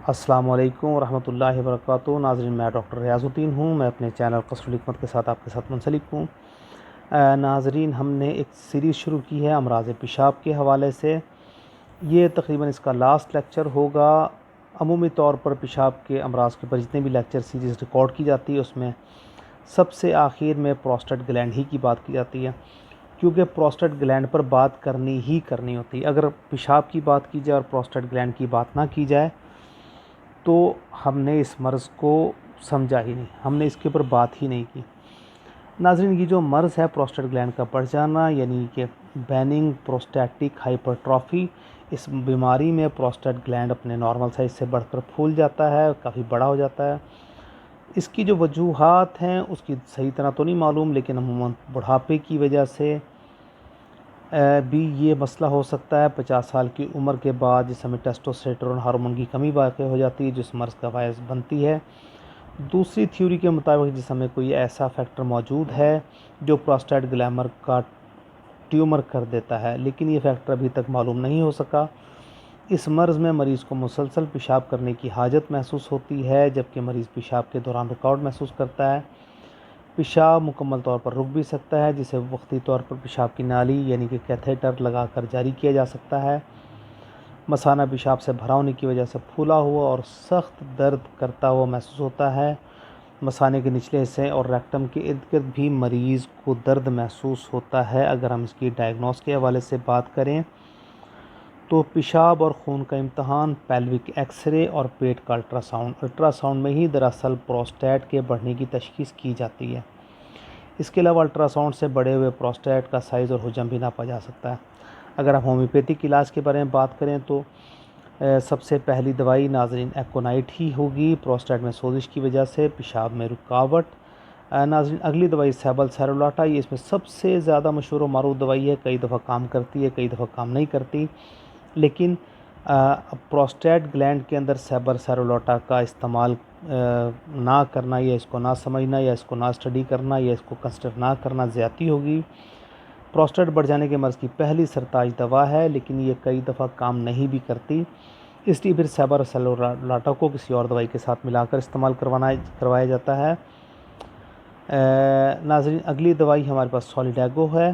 السلام علیکم ورحمۃ اللہ وبرکاتہ۔ ناظرین، میں ڈاکٹر ریاض الدین ہوں۔ میں اپنے چینل قصر الحکمت کے ساتھ آپ کے ساتھ منسلک ہوں۔ ناظرین، ہم نے ایک سیریز شروع کی ہے امراض پیشاب کے حوالے سے۔ یہ تقریباً اس کا لاسٹ لیکچر ہوگا۔ عمومی طور پر پیشاب کے امراض کے پر جتنے بھی لیکچر سیریز ریکارڈ کی جاتی ہے اس میں سب سے آخر میں پروسٹیٹ گلینڈ ہی کی بات کی جاتی ہے، کیونکہ پروسٹیٹ گلینڈ پر بات کرنی ہی کرنی ہوتی ہے۔ اگر پیشاب کی بات کی جائے اور پروسٹیٹ گلینڈ کی بات نہ کی جائے تو ہم نے اس مرض کو سمجھا ہی نہیں، ہم نے اس کے اوپر بات ہی نہیں کی۔ ناظرین، یہ جو مرض ہے پروسٹیٹ گلینڈ کا بڑھ جانا، یعنی کہ بیننگ پروسٹیٹک ہائپرٹرافی، اس بیماری میں پروسٹیٹ گلینڈ اپنے نارمل سائز سے بڑھ کر پھول جاتا ہے، کافی بڑا ہو جاتا ہے۔ اس کی جو وجوہات ہیں اس کی صحیح طرح تو نہیں معلوم، لیکن عموماً بڑھاپے کی وجہ سے بھی یہ مسئلہ ہو سکتا ہے۔ 50 سال کی عمر کے بعد جس میں ٹیسٹوسٹیرون ہارمون کی کمی واقع ہو جاتی ہے جس مرض کا باعث بنتی ہے۔ دوسری تھیوری کے مطابق جس میں کوئی ایسا فیکٹر موجود ہے جو پروسٹیٹ گلیمر کا ٹیومر کر دیتا ہے، لیکن یہ فیکٹر ابھی تک معلوم نہیں ہو سکا۔ اس مرض میں مریض کو مسلسل پیشاب کرنے کی حاجت محسوس ہوتی ہے، جبکہ مریض پیشاب کے دوران رکاوٹ محسوس کرتا ہے۔ پیشاب مکمل طور پر رک بھی سکتا ہے، جسے وقتی طور پر پیشاب کی نالی یعنی کہ کیتھیٹر لگا کر جاری کیا جا سکتا ہے۔ مثانہ پیشاب سے بھرا ہونے کی وجہ سے پھولا ہوا اور سخت درد کرتا ہوا محسوس ہوتا ہے۔ مثانے کے نچلے حصے اور ریکٹم کے ارد گرد بھی مریض کو درد محسوس ہوتا ہے۔ اگر ہم اس کی ڈائگنوس کے حوالے سے بات کریں تو پیشاب اور خون کا امتحان، پیلوک ایکس رے اور پیٹ کا الٹرا ساؤنڈ میں ہی دراصل پروسٹیٹ کے بڑھنے کی تشخیص کی جاتی ہے۔ اس کے علاوہ الٹرا ساؤنڈ سے بڑے ہوئے پروسٹیٹ کا سائز اور حجم بھی ناپا جا سکتا ہے۔ اگر ہم ہومیوپیتھک علاج کے بارے میں بات کریں تو سب سے پہلی دوائی ناظرین ایکونائٹ ہی ہوگی، پروسٹیٹ میں سوزش کی وجہ سے پیشاب میں رکاوٹ۔ ناظرین، اگلی دوائی سیبل سیرولاٹا، یہ اس میں سب سے زیادہ مشہور و معروف دوائی ہے، کئی دفعہ کام کرتی ہے، کئی دفعہ کام نہیں کرتی، لیکن پروسٹیٹ گلینڈ کے اندر سیبل سیرولاٹا کا استعمال نہ کرنا یا اس کو نہ سمجھنا یا اس کو نہ اسٹڈی کرنا یا اس کو کنسیڈر نہ کرنا زیادتی ہوگی۔ پروسٹیٹ بڑھ جانے کے مرض کی پہلی سرتاج دوا ہے، لیکن یہ کئی دفعہ کام نہیں بھی کرتی، اس لیے پھر سیبل سیرولاٹا کو کسی اور دوائی کے ساتھ ملا کر استعمال کروایا جاتا ہے۔ ناظرین، اگلی دوائی ہمارے پاس سولیڈیگو ہے،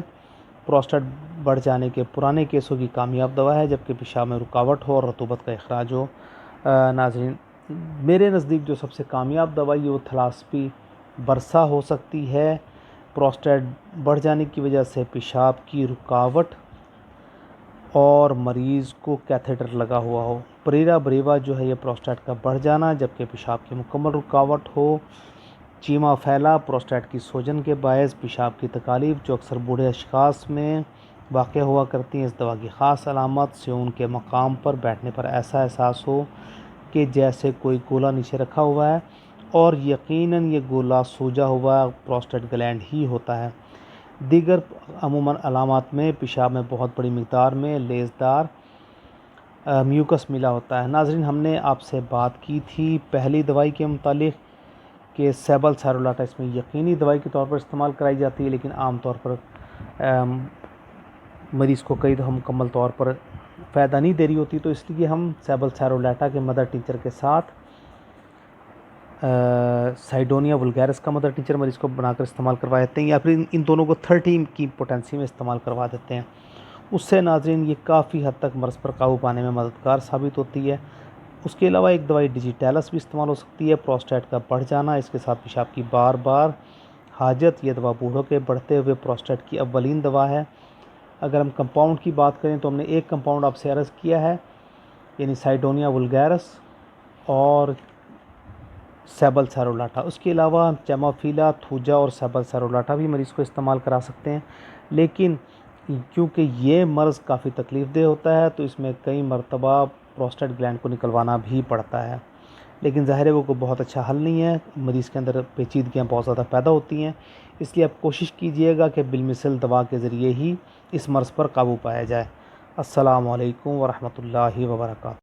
پروسٹیٹ بڑھ جانے کے پرانے کیسوں کی کامیاب دوا ہے جبکہ پیشاب میں رکاوٹ ہو اور رطوبت کا اخراج ہو۔ ناظرین، میرے نزدیک جو سب سے کامیاب دوائی ہے وہ تھلاسپی برسا ہو سکتی ہے، پروسٹیٹ بڑھ جانے کی وجہ سے پیشاب کی رکاوٹ اور مریض کو کیتھیٹر لگا ہوا ہو۔ پریرا بریوا جو ہے یہ پروسٹیٹ کا بڑھ جانا جبکہ پیشاب کی مکمل رکاوٹ ہو۔ چیما پھیلا پروسٹیٹ کی سوجن کے باعث پیشاب کی تکالیف جو اکثر بوڑھے اشخاص میں واقع ہوا کرتی ہیں۔ اس دوا کی خاص علامت سیون کے مقام پر بیٹھنے پر ایسا احساس ہو کہ جیسے کوئی گولا نیچے رکھا ہوا ہے، اور یقیناً یہ گولا سوجا ہوا پروسٹیٹ گلینڈ ہی ہوتا ہے۔ دیگر عموماً علامات میں پیشاب میں بہت بڑی مقدار میں لیزدار میوکس ملا ہوتا ہے۔ ناظرین، ہم نے آپ سے بات کی تھی پہلی دوائی کے متعلق کہ سیبل سیرولاٹا اس میں یقینی دوائی کے طور پر استعمال کرائی جاتی ہے، لیکن عام طور پر مریض کو کئی دفعہ مکمل طور پر فائدہ نہیں دے رہی ہوتی، تو اس لیے ہم سیبل سیرولاٹا کے مدر ٹینچر کے ساتھ سائڈونیا وولگیرس کا مدر ٹینچر مریض کو بنا کر استعمال کروا دیتے ہیں، یا پھر ان دونوں کو 30 کی پوٹینسی میں استعمال کروا دیتے ہیں۔ اس سے ناظرین یہ کافی حد تک مرض پر قابو پانے میں مددگار ثابت ہوتی ہے۔ اس کے علاوہ ایک دوائی ڈیجیٹیلس بھی استعمال ہو سکتی ہے، پروسٹیٹ کا بڑھ جانا، اس کے ساتھ پیشاب کی بار بار حاجت۔ یہ دوا بوڑھوں کے بڑھتے ہوئے پروسٹیٹ کی اولین دوا ہے۔ اگر ہم کمپاؤنڈ کی بات کریں تو ہم نے ایک کمپاؤنڈ آپ سے عرض کیا ہے، یعنی سائڈونیا وولگیرس اور سیبل سیرولاٹا۔ اس کے علاوہ چیمافیلا، تھوجا اور سیبل سیرولاٹا بھی مریض کو استعمال کرا سکتے ہیں، لیکن کیونکہ یہ مرض کافی تکلیف دہ ہوتا ہے تو اس میں کئی مرتبہ پروسٹیٹ گلینڈ کو نکلوانا بھی پڑتا ہے، لیکن ظاہر ہے وہ کوئی بہت اچھا حل نہیں ہے، مریض کے اندر پیچیدگیاں بہت زیادہ پیدا ہوتی ہیں، اس لیے آپ کوشش کیجئے گا کہ بالمثل دوا کے ذریعے ہی اس مرض پر قابو پایا جائے۔ السلام علیکم ورحمۃ اللہ وبرکاتہ۔